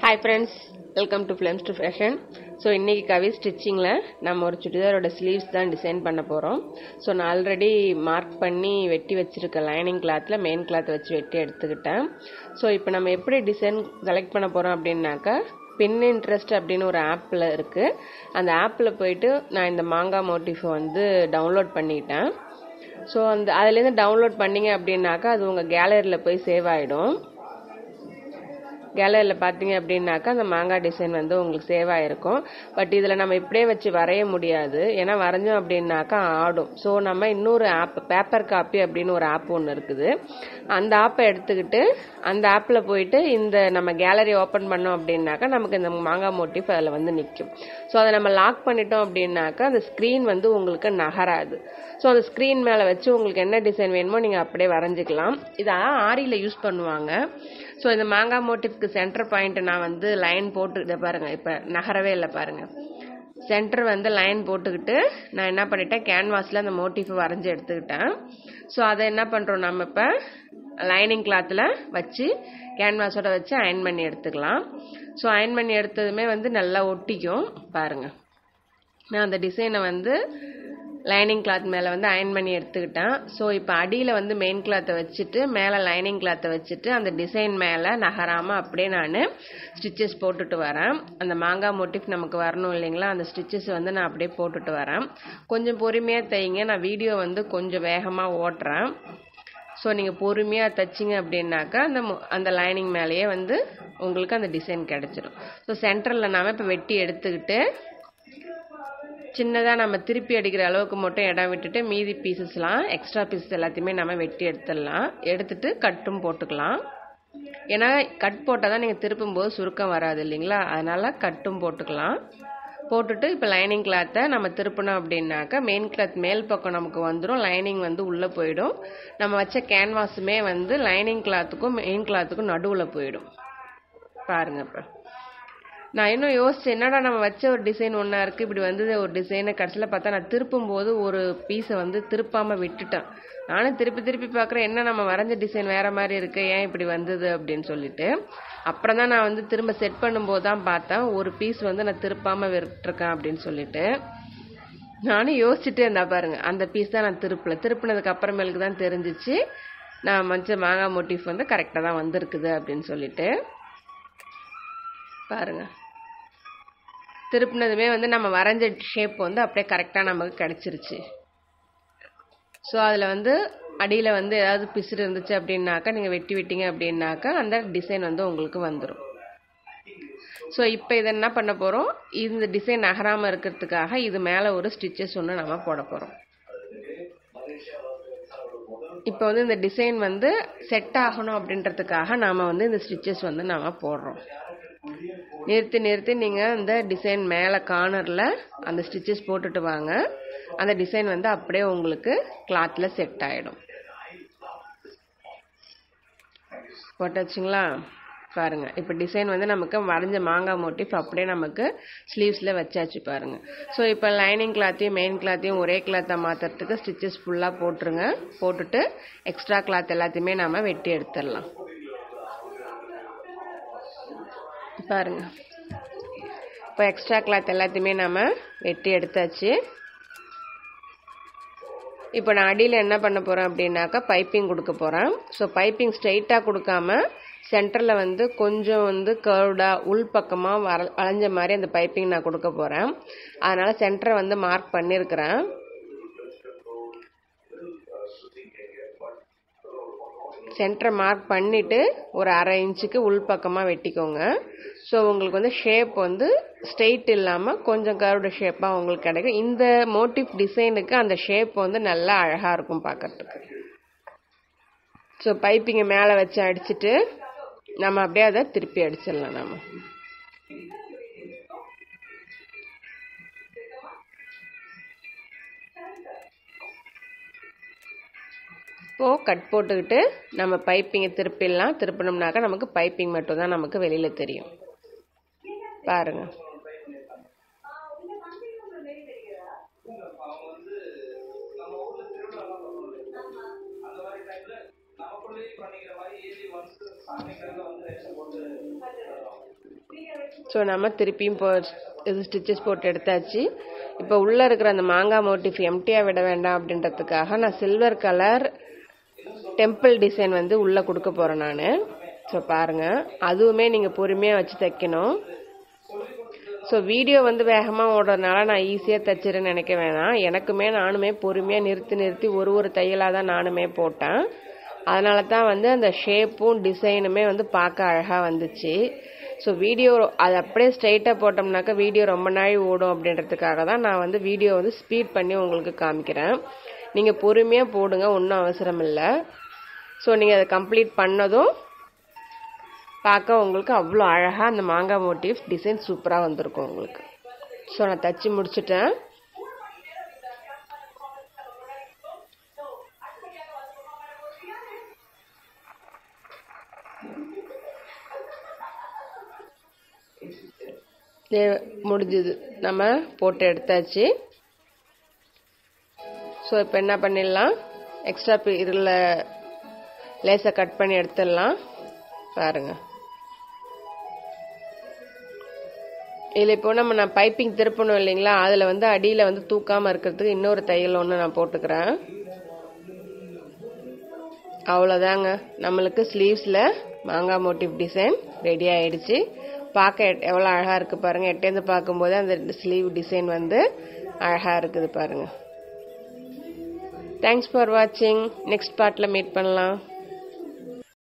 Hi friends, welcome to Flames to Fashion. So இன்னைக்கு கவி ஸ்டிச்சிங்ல நம்ம ஒரு சுடிதாரோட ஸ்லீவ்ஸ் தான் டிசைன் பண்ண போறோம். ஸோ நான் ஆல்ரெடி மார்க் பண்ணி வெட்டி வச்சிருக்க லைனிங் கிளாத்ல மெயின் கிளாத் வச்சு வெட்டி எடுத்துக்கிட்டேன். ஸோ இப்போ நம்ம எப்படி டிசைன் செலக்ட் பண்ண போறோம் அப்படின்னாக்கா Pinterest அப்படின்னு ஒரு ஆப்ல இருக்கு. அந்த ஆப்ல போயிட்டு நான் இந்த மாங்கா மோட்டிஃப் வந்து டவுன்லோட் பண்ணிட்டேன். ஸோ அதுலேருந்து டவுன்லோட் பண்ணீங்க அப்படின்னாக்கா அது உங்கள் கேலரியில் போய் சேவ் ஆகிடும். கேலரியில் பார்த்தீங்க அப்படின்னாக்கா அந்த மாங்காய் டிசைன் வந்து உங்களுக்கு சேவ் ஆகிருக்கும். பட் இதில் நம்ம இப்படியே வச்சு வரைய முடியாது, ஏன்னா வரைஞ்சோம் அப்படின்னாக்கா ஆடும். ஸோ நம்ம இன்னொரு ஆப், பேப்பர் காப்பி அப்படின்னு ஒரு ஆப் ஒன்று இருக்குது. அந்த ஆப்பை எடுத்துக்கிட்டு அந்த ஆப்பில் போயிட்டு இந்த நம்ம கேலரி ஓப்பன் பண்ணோம் அப்படின்னாக்கா நமக்கு இந்த மாங்காய் மோட்டிஃப் அதில் வந்து நிற்கும். ஸோ அதை நம்ம லாக் பண்ணிட்டோம் அப்படின்னாக்கா அந்த ஸ்க்ரீன் வந்து உங்களுக்கு நகராது. ஸோ அந்த ஸ்க்ரீன் மேலே வச்சு உங்களுக்கு என்ன டிசைன் வேணுமோ நீங்கள் அப்படியே வரைஞ்சிக்கலாம். இதெல்லாம் ஆரியில் யூஸ் பண்ணுவாங்க. ஸோ இந்த மாங்காய் மோட்டிஃப்க்கு சென்டர் பாயிண்ட் நான் வந்து லைன் போட்டு இதை பாருங்கள், இப்போ நகரவே இல்லை பாருங்கள். சென்டர் வந்து லைன் போட்டுக்கிட்டு நான் என்ன பண்ணிட்டேன், கேன்வாஸில் அந்த மோட்டிஃபை வரைஞ்சி எடுத்துக்கிட்டேன். ஸோ அதை என்ன பண்ணுறோம், நம்ம இப்போ லைனிங் கிளாத்தில் வச்சு கேன்வாஸோட வச்சு அயன் பண்ணி எடுத்துக்கலாம். ஸோ அயன் பண்ணி எடுத்ததுமே வந்து நல்லா ஒட்டிக்கும் பாருங்கள். நான் அந்த டிசைனை வந்து லைனிங் கிளாத் மேலே வந்து அயன் பண்ணி எடுத்துக்கிட்டேன். ஸோ இப்போ அடியில் வந்து மெயின் கிளாத்தை வச்சுட்டு மேலே லைனிங் கிளாத்தை வச்சுட்டு அந்த டிசைன் மேலே நகராமல் அப்படியே நான் ஸ்டிச்சஸ் போட்டுட்டு வரேன். அந்த மாங்காய் மோட்டிஃப் நமக்கு வரணும் இல்லைங்களா, அந்த ஸ்டிச்சஸ் வந்து நான் அப்படியே போட்டுட்டு வரேன். கொஞ்சம் பொறுமையாக தைங்க, நான் வீடியோ வந்து கொஞ்சம் வேகமாக ஓட்டுறேன். ஸோ நீங்கள் பொறுமையாக தைச்சிங்க அப்படின்னாக்கா அந்த லைனிங் மேலேயே வந்து உங்களுக்கு அந்த டிசைன் கிடச்சிடும். ஸோ சென்டரில் நாம் இப்போ வெட்டி எடுத்துக்கிட்டு சின்னதாக நம்ம திருப்பி அடிக்கிற அளவுக்கு மட்டும் இடம் விட்டுட்டு மீதி பீசஸ்லாம் எக்ஸ்ட்ரா பீசஸ் எல்லாத்தையுமே நம்ம வெட்டி எடுத்துடலாம். எடுத்துட்டு கட்டும் போட்டுக்கலாம். ஏன்னா கட் போட்டால் தான் நீங்கள் திருப்பும்போது சுருக்கம் வராது இல்லைங்களா, அதனால கட்டும் போட்டுக்கலாம். போட்டுட்டு இப்போ லைனிங் கிளாத்தை நம்ம திருப்பினோம் அப்படின்னாக்கா மெயின் கிளாத் மேல் பக்கம் நமக்கு வந்துடும், லைனிங் வந்து உள்ளே போயிடும். நம்ம வச்ச கேன்வாஸுமே வந்து லைனிங் கிளாத்துக்கும் மெயின் கிளாத்துக்கும் நடுவில் போயிடும் பாருங்க. இப்போ நான் இன்னும் யோசிச்சேன், என்னடா நம்ம வச்ச ஒரு டிசைன் ஒன்றா இருக்குது, இப்படி வந்தது ஒரு டிசைனை, கடைசியில் பார்த்தா நான் திருப்பும் போது ஒரு பீஸை வந்து திருப்பாமல் விட்டுட்டேன். நானும் திருப்பி பார்க்குறேன், என்ன நம்ம வரைஞ்ச டிசைன் வேறு மாதிரி இருக்கு, ஏன் இப்படி வந்தது அப்படின்னு சொல்லிட்டு. அப்புறம் தான் நான் வந்து திரும்ப செட் பண்ணும்போது தான் பார்த்தேன் ஒரு பீஸ் வந்து நான் திருப்பாமல் விட்டுருக்கேன் அப்படின்னு சொல்லிட்டு. நானும் யோசிச்சுட்டே இருந்தா பாருங்க, அந்த பீஸ் தான் நான் திருப்பினதுக்கு அப்புறமேலுக்கு தான் தெரிஞ்சிச்சு நான் வச்ச மாங்காய் மோட்டிஃப் வந்து கரெக்டாக தான் வந்திருக்குது அப்படின்னு சொல்லிட்டு. பாருங்க, திருப்பினதுமே வந்து நம்ம வரைஞ்ச ஷேப் வந்து அப்படியே கரெக்டாக நமக்கு கிடச்சிருச்சு. ஸோ அதில் வந்து அடியில் வந்து ஏதாவது பிசுறு இருந்துச்சு அப்படின்னாக்கா நீங்கள் வெட்டிங்க அப்படின்னாக்கா அந்த டிசைன் வந்து உங்களுக்கு வந்துடும். ஸோ இப்போ இதை என்ன பண்ண போகிறோம், இந்த டிசைன் நகராமல் இருக்கிறதுக்காக இது மேலே ஒரு ஸ்டிச்சஸ் ஒன்று நம்ம போட போகிறோம். இப்போ வந்து இந்த டிசைன் வந்து செட் ஆகணும் அப்படின்றதுக்காக நாம் வந்து இந்த ஸ்டிச்சஸ் வந்து நாம் போடுறோம். நிறுத்தி நீங்கள் அந்த டிசைன் மேலே கார்னரில் அந்த ஸ்டிச்சஸ் போட்டுட்டு வாங்க. அந்த டிசைன் வந்து அப்படியே உங்களுக்கு கிளாத்தில் செட் ஆகிடும். போட்டாச்சுங்களா பாருங்க. இப்போ டிசைன் வந்து நமக்கு வரைஞ்ச மாங்காய் மோட்டிஃப் அப்படியே நமக்கு ஸ்லீவ்ஸில் வச்சாச்சு பாருங்க. ஸோ இப்போ லைனிங் கிளாத்தையும் மெயின் கிளாத்தையும் ஒரே கிளாத்தை மாற்றுறதுக்கு ஸ்டிச்சஸ் ஃபுல்லாக போட்டுருங்க. போட்டுட்டு எக்ஸ்ட்ரா கிளாத் எல்லாத்தையுமே நம்ம வெட்டி எடுத்துடலாம் பாருங்க. இப்போ எக்ஸ்ட்ரா கிளாத் எல்லாத்தையுமே நம்ம வெட்டி எடுத்தாச்சு. இப்போ நான் அடியில் என்ன பண்ண போகிறேன் அப்படின்னாக்கா பைப்பிங் கொடுக்க போகிறேன். ஸோ பைப்பிங் ஸ்ட்ரெயிட்டாக கொடுக்காம சென்டரில் வந்து கொஞ்சம் வந்து கர்வ்டாக உள் பக்கமாக வளைஞ்ச மாதிரி அந்த பைப்பிங் நான் கொடுக்க போகிறேன். அதனால் சென்டரை வந்து மார்க் பண்ணியிருக்கிறேன். சென்டரை மார்க் பண்ணிவிட்டு ஒரு 1/2 இன்ச்சுக்கு உள் பக்கமாக வெட்டிக்கோங்க. ஸோ உங்களுக்கு வந்து ஷேப் வந்து ஸ்ட்ரெயிட் இல்லாமல் கொஞ்சம் கர்வ்டு ஷேப்பாக உங்களுக்கு கிடைக்கும். இந்த மோட்டிவ் டிசைனுக்கு அந்த ஷேப் வந்து நல்லா அழகாக இருக்கும் பார்க்கறதுக்கு. ஸோ பைப்பிங்கை மேலே வச்சு அடிச்சுட்டு நம்ம அப்படியே அதை திருப்பி அடிச்சிடலாம். நம்ம இப்போது கட் போட்டுக்கிட்டு நம்ம பைப்பிங்கை திருப்பினோம்னாக்கா நமக்கு பைப்பிங் மட்டும் தான் நமக்கு வெளியில் தெரியும் பாருங்க. ஸோ நம்ம திருப்பியும் இது ஸ்டிச்சஸ் போட்டு எடுத்தாச்சு. இப்போ உள்ளே இருக்கிற அந்த மாங்காய் மோட்டிஃப் எம்டியாக விட வேண்டாம் அப்படின்றதுக்காக நான் சில்வர் கலர் டெம்பிள் டிசைன் வந்து உள்ளே கொடுக்க போகிறேன் நான். ஸோ பாருங்கள், அதுவுமே நீங்கள் பொறுமையாக வச்சு தைக்கணும். ஸோ வீடியோ வந்து வேகமாக ஓடுறதுனால நான் ஈஸியாக தைச்சிருன்னு நினைக்க வேணாம். நானுமே பொறுமையாக நிறுத்தி ஒரு தையலாக தான் நானுமே போட்டேன். அதனால தான் வந்து அந்த ஷேப்பும் டிசைனுமே வந்து பார்க்க அழகாக வந்துச்சு. ஸோ வீடியோ அது அப்படியே ஸ்ட்ரைட்டாக போட்டோம்னாக்கா வீடியோ ரொம்ப நாள் ஓடும் அப்படின்றதுக்காக தான் நான் வந்து வீடியோ வந்து ஸ்பீட் பண்ணி உங்களுக்கு காமிக்கிறேன். நீங்கள் பொறுமையாக போடுங்க, ஒன்றும் அவசரம் இல்லை. ஸோ நீங்கள் அதை கம்ப்ளீட் பண்ணதும் பார்க்க உங்களுக்கு அவ்வளோ அழகாக அந்த மாங்காய் மோட்டிவ் டிசைன் சூப்பராக வந்திருக்கும் உங்களுக்கு. ஸோ நான் தச்சு முடிச்சுட்டேன். முடிஞ்சது, நம்ம போட்டு எடுத்தாச்சு. ஸோ இப்போ என்ன பண்ணிடலாம், எக்ஸ்ட்ரா இதில் லேசாக கட் பண்ணி எடுத்துடலாம். பாருங்கள், இதில் இப்போ நான் பைப்பிங் திருப்பணும் இல்லைங்களா, அதில் வந்து அடியில் வந்து தூக்காமல் இருக்கிறதுக்கு இன்னொரு தையல் ஒன்று நான் போட்டுக்கிறேன். அவ்வளோதாங்க, நம்மளுக்கு ஸ்லீவ்ஸில் மாங்காய் மோட்டிவ் டிசைன் ரெடி ஆயிடுச்சு. பார்க்க எவ்வளோ அழகாக இருக்குது பாருங்கள். எட்டேருந்து பார்க்கும்போது அந்த ஸ்லீவ் டிசைன் வந்து அழகாக இருக்குது பாருங்கள். தேங்க்ஸ் ஃபார் வாட்சிங். நெக்ஸ்ட் பார்ட்டில் மீட் பண்ணலாம்.